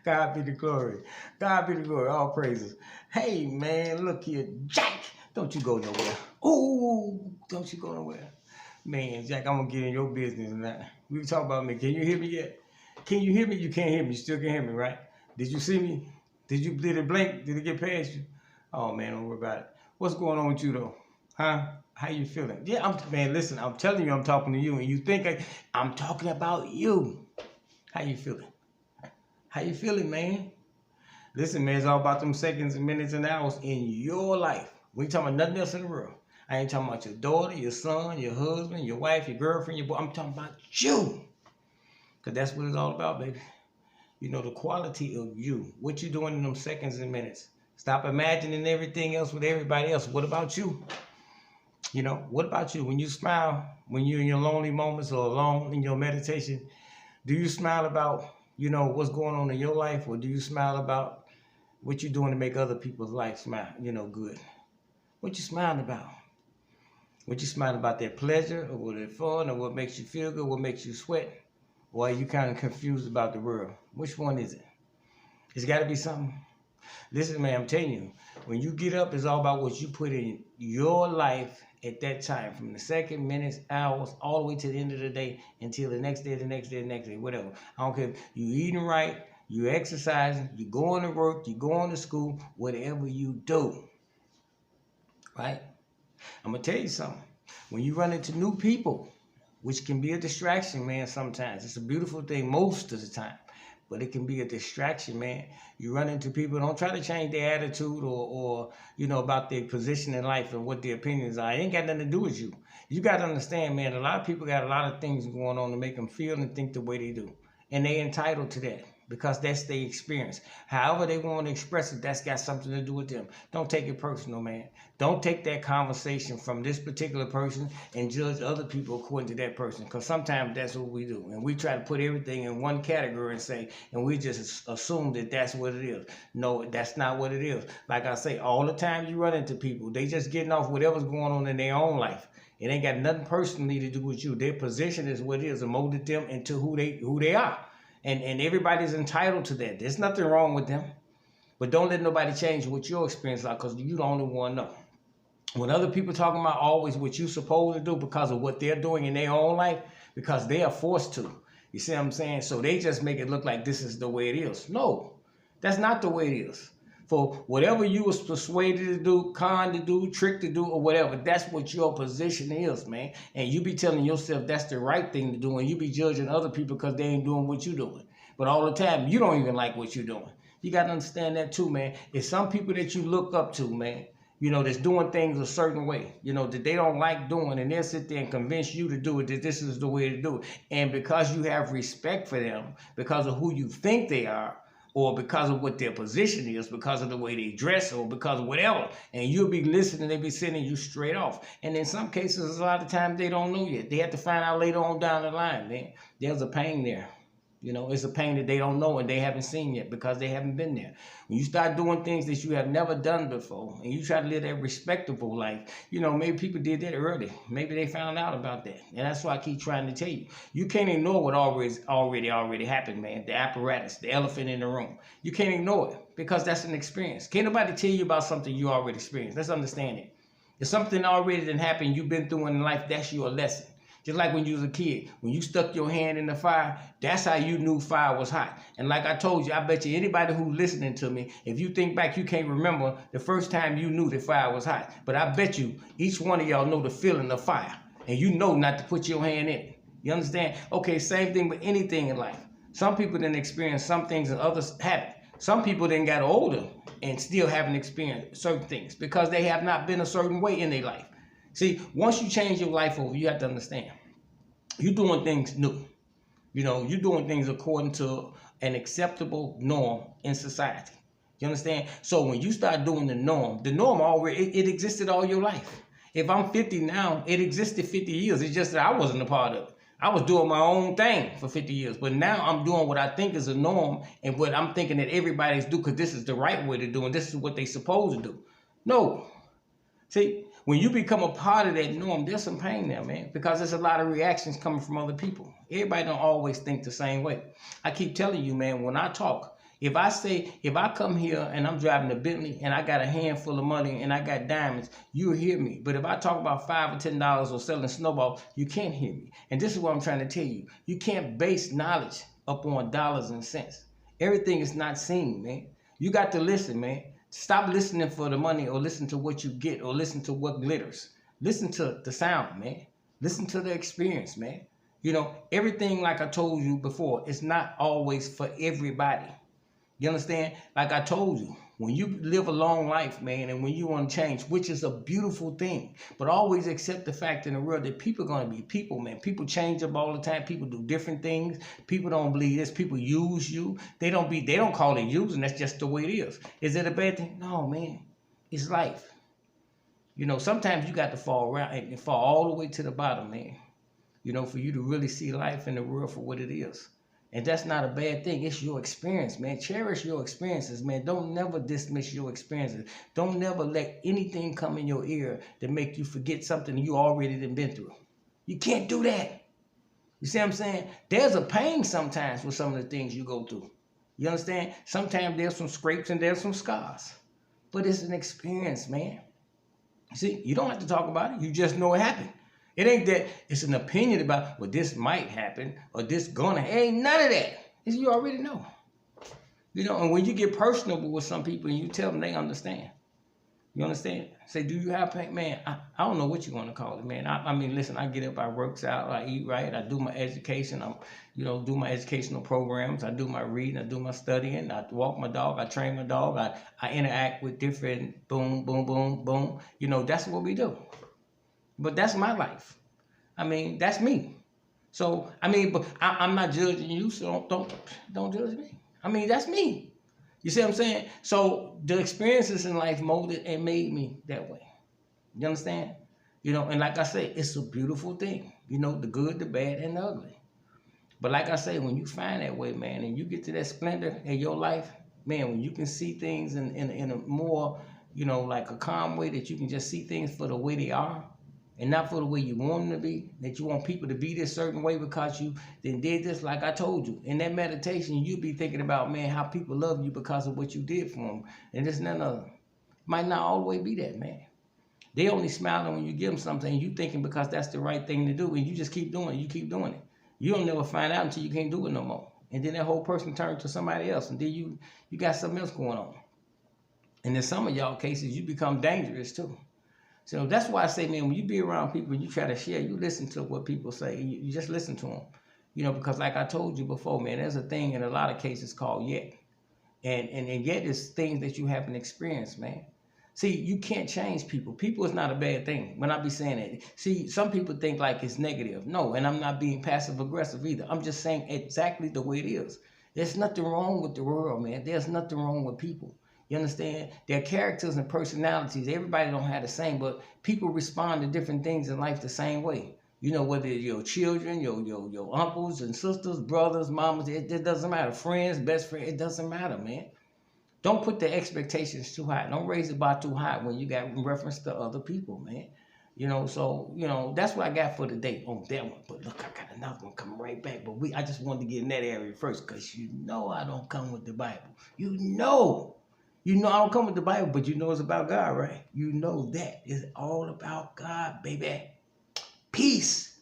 God be the glory. God be the glory. All praises. Hey, man, look here. Jack, don't you go nowhere. Oh, don't you go nowhere. Man, Jack, I'm going to get in your business now. We were talking about me. Can you hear me yet? Can you hear me? You can't hear me. You still can hear me, right? Did you see me? Did it blink? Did it get past you? Oh, man, don't worry about it. What's going on with you, though? Huh? How you feeling? Yeah, man, listen, I'm telling you I'm talking to you, and you think I'm talking about you. How you feeling? How you feeling, man? Listen, man, it's all about them seconds and minutes and hours in your life. We ain't talking about nothing else in the world. I ain't talking about your daughter, your son, your husband, your wife, your girlfriend, your boy. I'm talking about you. Because that's what it's all about, baby. You know, the quality of you. What you doing in them seconds and minutes. Stop imagining everything else with everybody else. What about you? You know, what about you? When you smile, when you're in your lonely moments or alone in your meditation, do you smile about, what's going on in your life, or do you smile about what you're doing to make other people's life smile, good? What you smiling about? What you smiling about, their pleasure or their fun, or what makes you feel good, what makes you sweat? Or are you kind of confused about the world? Which one is it? It's got to be something. Listen, man, I'm telling you, when you get up, it's all about what you put in your life at that time, from the second, minutes, hours, all the way to the end of the day, until the next day, the next day, the next day, whatever. I don't care if you eating right, you exercising, you going to work, you going to school, whatever you do, right? I'm going to tell you something. When you run into new people, which can be a distraction, man, sometimes. It's a beautiful thing most of the time, but it can be a distraction, man. You run into people, don't try to change their attitude or about their position in life and what their opinions are. It ain't got nothing to do with you. You got to understand, man, a lot of people got a lot of things going on to make them feel and think the way they do. And they entitled to that because that's their experience. However they want to express it, that's got something to do with them. Don't take it personal, man. Don't take that conversation from this particular person and judge other people according to that person, because sometimes that's what we do. And we try to put everything in one category and we just assume that that's what it is. No, that's not what it is. Like I say, all the time you run into people, they just getting off whatever's going on in their own life. It ain't got nothing personally to do with you. Their position is what it is, and molded them into who they are. And everybody's entitled to that. There's nothing wrong with them. But don't let nobody change what your experience like, because you the only one know. When other people talking about always what you supposed to do because of what they're doing in their own life, because they are forced to. You see what I'm saying? So they just make it look like this is the way it is. No, that's not the way it is. For whatever you was persuaded to do, con to do, trick to do, or whatever, that's what your position is, man. And you be telling yourself that's the right thing to do, and you be judging other people because they ain't doing what you doing. But all the time, you don't even like what you're doing. You got to understand that too, man. It's some people that you look up to, man, that's doing things a certain way, that they don't like doing, and they'll sit there and convince you to do it, that this is the way to do it. And because you have respect for them, because of who you think they are, or because of what their position is, because of the way they dress, or because of whatever, and you'll be listening, they be sending you straight off. And in some cases, a lot of times they don't know yet. They have to find out later on down the line, man. There's a pain there. It's a pain that they don't know and they haven't seen yet because they haven't been there. When you start doing things that you have never done before and you try to live that respectable life, maybe people did that early. Maybe they found out about that. And that's why I keep trying to tell you. You can't ignore what already happened, man. The apparatus, the elephant in the room. You can't ignore it because that's an experience. Can't nobody tell you about something you already experienced. Let's understand it. If something already didn't happen, you've been through in life, that's your lesson. Just like when you was a kid, when you stuck your hand in the fire, that's how you knew fire was hot. And like I told you, I bet you anybody who's listening to me, if you think back, you can't remember the first time you knew the fire was hot. But I bet you each one of y'all know the feeling of fire. And you know not to put your hand in it. You understand? Okay, same thing with anything in life. Some people didn't experience some things and others haven't. Some people then got older and still haven't experienced certain things because they have not been a certain way in their life. See, once you change your life over, you have to understand, you're doing things new. You're doing things according to an acceptable norm in society. You understand? So when you start doing the norm already, it existed all your life. If I'm 50 now, it existed 50 years. It's just that I wasn't a part of it. I was doing my own thing for 50 years. But now I'm doing what I think is a norm and what I'm thinking that everybody's do because this is the right way to do and this is what they supposed to do. No. See, when you become a part of that norm, there's some pain there, man, because there's a lot of reactions coming from other people. Everybody don't always think the same way. I keep telling you, man, when I talk, If I come here and I'm driving a Bentley and I got a handful of money and I got diamonds, you'll hear me. But if I talk about $5 or $10 or selling snowballs, you can't hear me. And this is what I'm trying to tell you. You can't base knowledge upon dollars and cents. Everything is not seen, man. You got to listen, man. Stop listening for the money or listen to what you get or listen to what glitters. Listen to the sound, man. Listen to the experience, man. You know, everything, like I told you before, it's not always for everybody. You understand? Like I told you, when you live a long life, man, and when you want to change, which is a beautiful thing, but always accept the fact in the world that people are going to be people, man. People change up all the time. People do different things. People don't believe this. People use you. They don't call it using. That's just the way it is. Is it a bad thing? No, man. It's life. You know, sometimes you got to fall around and fall all the way to the bottom, man. You know, for you to really see life in the world for what it is. And that's not a bad thing. It's your experience, man. Cherish your experiences, man. Don't never dismiss your experiences. Don't never let anything come in your ear that make you forget something you already done been through. You can't do that. You see what I'm saying? There's a pain sometimes with some of the things you go through. You understand? Sometimes there's some scrapes and there's some scars. But it's an experience, man. See, you don't have to talk about it. You just know it happened. It ain't that it's an opinion about, well, this might happen or this gonna. It ain't none of that. It's you already know. You know, and when you get personable with some people and you tell them, they understand. You understand? Say, do you have pain? Man, I don't know what you want to call it, man. I mean, listen, I get up, I work out, I eat right, I do my education, do my educational programs, I do my reading, I do my studying, I walk my dog, I train my dog, I interact with different boom, boom, boom, boom. You know, that's what we do. But that's my life. I mean, that's me. So, I mean, but I'm not judging you, so don't judge me. I mean, that's me. You see what I'm saying? So the experiences in life molded and made me that way. You understand? You know, and like I say, it's a beautiful thing. You know, the good, the bad, and the ugly. But like I say, when you find that way, man, and you get to that splendor in your life, man, when you can see things in a more, you know, like a calm way, that you can just see things for the way they are, and not for the way you want them to be, that you want people to be this certain way because you then did this, like I told you. In that meditation, you'll be thinking about, man, how people love you because of what you did for them. And this and that other. Might not all the way be that, man. They only smiling when you give them something, and you thinking because that's the right thing to do, and you just keep doing it. You keep doing it. You don't never find out until you can't do it no more. And then that whole person turns to somebody else, and then you got something else going on. And in some of y'all cases, you become dangerous too. So that's why I say, man, when you be around people, you try to share, you listen to what people say. You just listen to them. You know, because like I told you before, man, there's a thing in a lot of cases called yet. And yet is things that you haven't experienced, man. See, you can't change people. People is not a bad thing when I be saying that. See, some people think like it's negative. No, and I'm not being passive aggressive either. I'm just saying exactly the way it is. There's nothing wrong with the world, man. There's nothing wrong with people. You understand? Their characters and personalities, everybody don't have the same, but people respond to different things in life the same way. You know, whether it's your children, your uncles and sisters, brothers, mamas, it doesn't matter. Friends, best friend, it doesn't matter, man. Don't put the expectations too high. Don't raise the bar too high when you got reference to other people, man. You know, so, you know, that's what I got for today on that one. But look, I got another one coming right back. But I just wanted to get in that area first because you know I don't come with the Bible. You know I don't come with the Bible, but you know it's about God, right? You know that. It's all about God, baby. Peace.